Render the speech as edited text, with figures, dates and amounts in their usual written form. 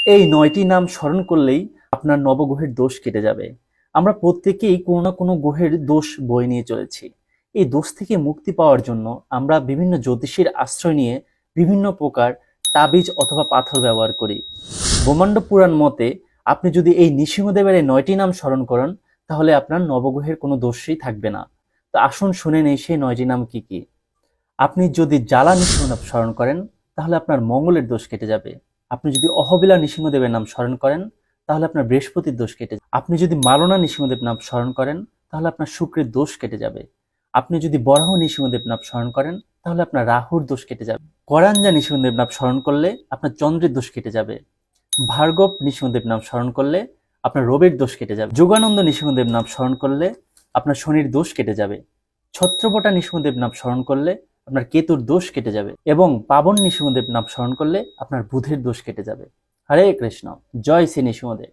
এই ৯টি নাম স্মরণ করলেই আপনার নবগ্রহের দোষ কেটে যাবে। আমরা প্রত্যেকেই কোনো না কোনো গ্রহের দোষ বয়ে নিয়ে চলেছি। এই দোষ থেকে মুক্তি পাওয়ার জন্য আমরা বিভিন্ন জ্যোতিষীর আশ্রয় নিয়ে বিভিন্ন প্রকার তাবিজ অথবা পাথর ব্যবহার করি। ব্রহ্মাণ্ড পুরাণ মতে আপনি যদি এই নৃসিংহদেবের এই ৯টি নাম স্মরণ করেন, তাহলে আপনার নবগ্রহের কোনো দোষই থাকবে না। তো আসুন শুনে নেই সেই ৯টি নাম কি কি। আপনি যদি জ্বালা নৃসিংহদেব স্মরণ করেন, তাহলে আপনার মঙ্গলের দোষ কেটে যাবে। আপনি যদি অহবিলা নৃসিংহদেবের নাম স্মরণ করেন, তাহলে আপনার বৃহস্পতির দোষ কেটে যাবে। আপনি যদি মালনা নৃসিংহদেব নাম স্মরণ করেন, তাহলে আপনার শুক্রের দোষ কেটে যাবে। আপনি যদি বরাহ নৃসিংহদেব নাম স্মরণ করেন, তাহলে আপনার রাহুর দোষ কেটে যাবে। করাঞ্জা নৃসিংহদেব নাম স্মরণ করলে আপনার চন্দ্রের দোষ কেটে যাবে। ভার্গব নৃসিংহদেব নাম স্মরণ করলে আপনার রবির দোষ কেটে যাবে। যোগানন্দ নৃসিংহদেব নাম স্মরণ করলে আপনার শনির দোষ কেটে যাবে। ছত্রপটা নৃসিংহদেব নাম স্মরণ করলে আপনার কেতুর দোষ কেটে যাবে এবং পাবন নৃসিংহদেব নাম স্মরণ করলে আপনার বুধের দোষ কেটে যাবে। হরে কৃষ্ণ। জয় শ্রী নৃসিংহদেব।